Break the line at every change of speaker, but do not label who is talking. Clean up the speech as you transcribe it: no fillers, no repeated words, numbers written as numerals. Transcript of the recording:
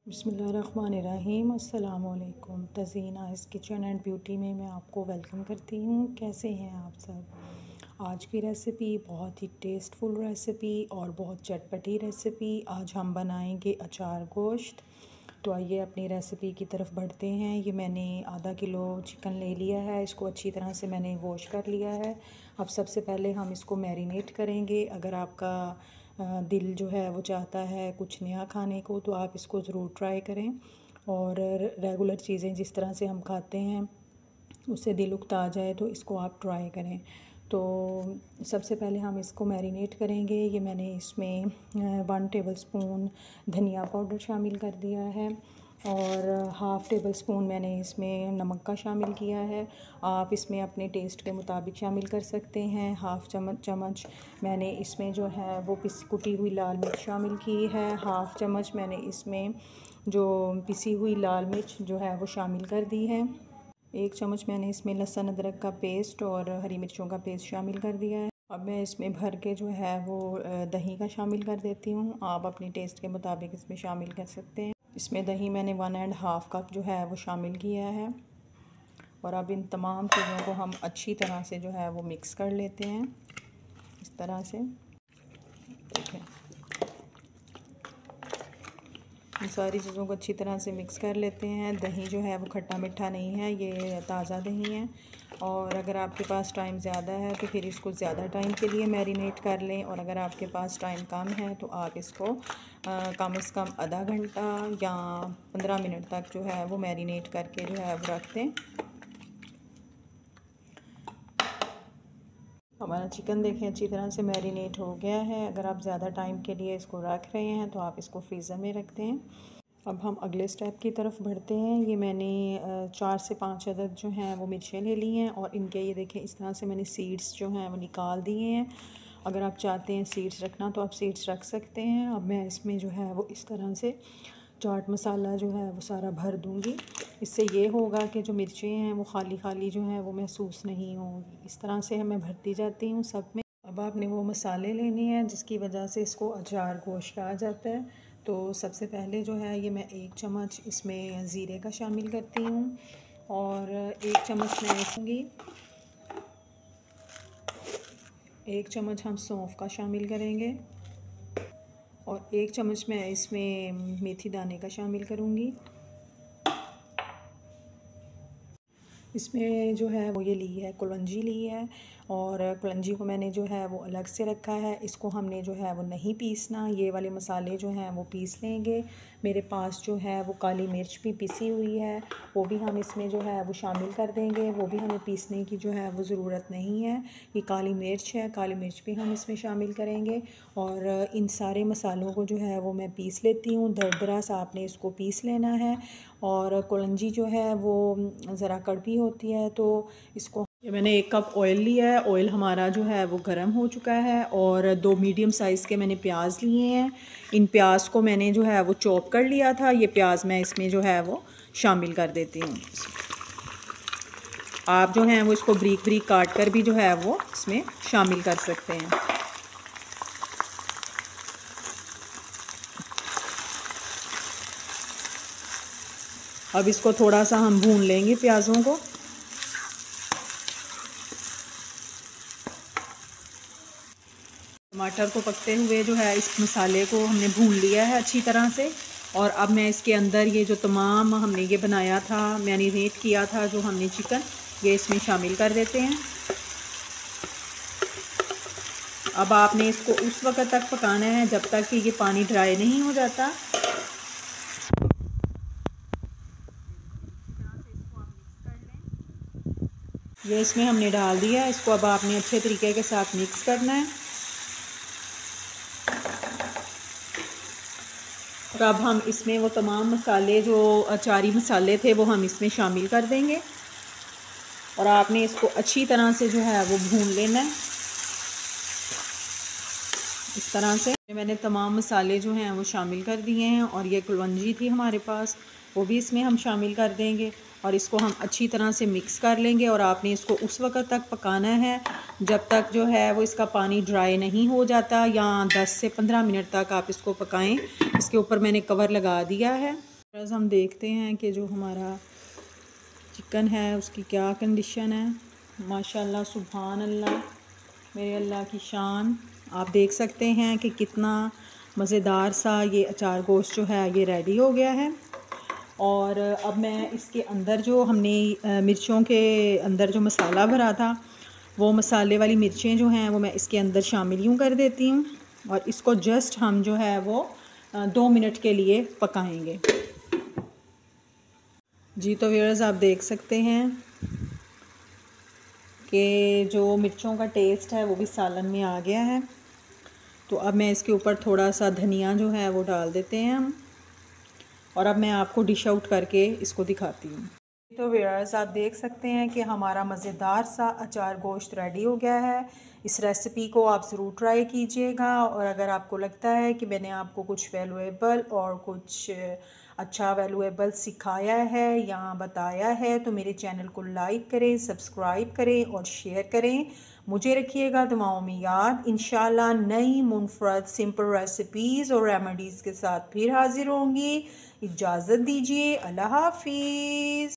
बिस्मिल्लाहिर्रहमानिर्रहीम। अस्सलामुअलैकुम। Tazeen eyes kitchen and beauty में मैं आपको वेलकम करती हूँ। कैसे हैं आप सब। आज की रेसिपी बहुत ही टेस्टफुल रेसिपी और बहुत चटपटी रेसिपी। आज हम बनाएंगे अचार गोश्त। तो आइए अपनी रेसिपी की तरफ बढ़ते हैं। ये मैंने आधा किलो चिकन ले लिया है। इसको अच्छी तरह से मैंने वॉश कर लिया है। अब सबसे पहले हम इसको मैरिनेट करेंगे। अगर आपका दिल जो है वो चाहता है कुछ नया खाने को, तो आप इसको ज़रूर ट्राई करें। और रेगुलर चीज़ें जिस तरह से हम खाते हैं उससे दिल उकता जाए, तो इसको आप ट्राई करें। तो सबसे पहले हम इसको मैरिनेट करेंगे। ये मैंने इसमें 1 टेबलस्पून धनिया पाउडर शामिल कर दिया है और हाफ़ टेबल स्पून मैंने इसमें नमक का शामिल किया है। आप इसमें अपने टेस्ट के मुताबिक शामिल कर सकते हैं। हाफ़ चम्मच मैंने इसमें जो है वो कुटी हुई लाल मिर्च शामिल की है। हाफ़ चम्मच मैंने इसमें जो पिसी हुई लाल मिर्च जो है वो शामिल कर दी है। 1 चम्मच मैंने इसमें लहसुन अदरक का पेस्ट और हरी मिर्चों का पेस्ट शामिल कर दिया है। अब मैं इसमें भर के जो है वो दही का शामिल कर देती हूँ। आप अपनी टेस्ट के मुताबिक इसमें शामिल कर सकते हैं। इसमें दही मैंने 1.5 कप जो है वो शामिल किया है। और अब इन तमाम चीज़ों को हम अच्छी तरह से जो है वो मिक्स कर लेते हैं इस तरह से। ठीक है, इन सारी चीज़ों को अच्छी तरह से मिक्स कर लेते हैं। दही जो है वो खट्टा मीठा नहीं है, ये ताज़ा दही है। और अगर आपके पास टाइम ज़्यादा है तो फिर इसको ज़्यादा टाइम के लिए मैरिनेट कर लें। और अगर आपके पास टाइम कम है तो आप इसको कम से कम आधा घंटा या 15 मिनट तक जो है वो मैरिनेट करके जो है वो रख दें। हमारा चिकन देखें अच्छी तरह से मैरिनेट हो गया है। अगर आप ज़्यादा टाइम के लिए इसको रख रहे हैं तो आप इसको फ्रीज़र में रख दें। अब हम अगले स्टेप की तरफ बढ़ते हैं। ये मैंने 4 से 5 अदद जो हैं वो मिर्चें ले ली हैं और इनके ये देखें इस तरह से मैंने सीड्स जो हैं वो निकाल दिए हैं। अगर आप चाहते हैं सीड्स रखना तो आप सीड्स रख सकते हैं। अब मैं इसमें जो है वो इस तरह से चाट मसाला जो है वो सारा भर दूँगी। इससे ये होगा कि जो मिर्चें हैं वो खाली खाली जो हैं वो महसूस नहीं होंगी। इस तरह से मैं भरती जाती हूँ सब में। अब आपने वो मसाले लेने हैं जिसकी वजह से इसको अचार गोश्त कहा जाता है। तो सबसे पहले जो है ये मैं 1 चम्मच इसमें ज़ीरे का शामिल करती हूँ और 1 चम्मच मैं इसमें 1 चम्मच हम सौंफ का शामिल करेंगे और 1 चम्मच मैं इसमें मेथी दाने का शामिल करूँगी। इसमें जो है वो ये ली है कलौंजी ली है और कलौंजी को मैंने जो है वो अलग से रखा है। इसको हमने जो है वो नहीं पीसना, ये वाले मसाले जो हैं वो पीस लेंगे। मेरे पास जो है वो काली मिर्च भी पिसी हुई है, वो भी हम इसमें जो है वो शामिल कर देंगे। वो भी हमें पीसने की जो है वो ज़रूरत नहीं है। ये काली मिर्च है, काली मिर्च भी हम इसमें शामिल करेंगे। और इन सारे मसालों को जो है वो मैं पीस लेती हूँ। दरदरा सा आपने इसको पीस लेना है। और कलौंजी जो है वो ज़रा कड़वी होती है, तो इसको ये मैंने 1 कप ऑयल लिया है। ऑयल हमारा जो है वो गर्म हो चुका है और 2 मीडियम साइज़ के मैंने प्याज लिए हैं। इन प्याज को मैंने जो है वो चॉप कर लिया था। ये प्याज मैं इसमें जो है वो शामिल कर देती हूँ। आप जो हैं वो इसको ब्रीक ब्रीक काट कर भी जो है वो इसमें शामिल कर सकते हैं। अब इसको थोड़ा सा हम भून लेंगे प्याज़ों को। टमाटर को पकते हुए जो है इस मसाले को हमने भून लिया है अच्छी तरह से। और अब मैं इसके अंदर ये जो तमाम हमने ये बनाया था, मैरिनेट किया था जो हमने चिकन, ये इसमें शामिल कर देते हैं। अब आपने इसको उस वक्त तक पकाना है जब तक कि ये पानी ड्राई नहीं हो जाता। ये इसमें हमने डाल दिया। इसको अब आपने अच्छे तरीके के साथ मिक्स करना है। और अब हम इसमें वो तमाम मसाले जो अचारी मसाले थे वो हम इसमें शामिल कर देंगे और आपने इसको अच्छी तरह से जो है वो भून लेना है इस तरह से। मैंने तमाम मसाले जो हैं वो शामिल कर दिए हैं और ये कलौंजी थी हमारे पास, वो भी इसमें हम शामिल कर देंगे और इसको हम अच्छी तरह से मिक्स कर लेंगे। और आपने इसको उस वक्त तक पकाना है जब तक जो है वो इसका पानी ड्राई नहीं हो जाता, या 10 से 15 मिनट तक आप इसको पकाएं। इसके ऊपर मैंने कवर लगा दिया है बस हम देखते हैं कि जो हमारा चिकन है उसकी क्या कंडीशन है। माशाल्लाह सुभान अल्लाह, मेरे अल्लाह की शान। आप देख सकते हैं कि कितना मज़ेदार सा ये अचार गोश्त जो है ये रेडी हो गया है। और अब मैं इसके अंदर जो हमने मिर्चों के अंदर जो मसाला भरा था, वो मसाले वाली मिर्चें जो हैं वो मैं इसके अंदर शामिल यूँ कर देती हूँ। और इसको जस्ट हम जो है वो 2 मिनट के लिए पकाएंगे। जी तो व्यूअर्स आप देख सकते हैं कि जो मिर्चों का टेस्ट है वो भी सालन में आ गया है। तो अब मैं इसके ऊपर थोड़ा सा धनिया जो है वो डाल देते हैं हम। और अब मैं आपको डिश आउट करके इसको दिखाती हूँ। तो व्यूअर्स आप देख सकते हैं कि हमारा मज़ेदार सा अचार गोश्त रेडी हो गया है। इस रेसिपी को आप ज़रूर ट्राई कीजिएगा। और अगर आपको लगता है कि मैंने आपको कुछ वैल्यूएबल और कुछ अच्छा वैल्यूएबल सिखाया है या बताया है तो मेरे चैनल को लाइक करें, सब्सक्राइब करें और शेयर करें। मुझे रखिएगा दुआओं में याद। इंशाल्लाह नई मुनफरद सिंपल रेसिपीज़ और रेमेडीज़ के साथ फिर हाजिर होंगी। इजाज़त दीजिए। अल्लाह हाफिज़।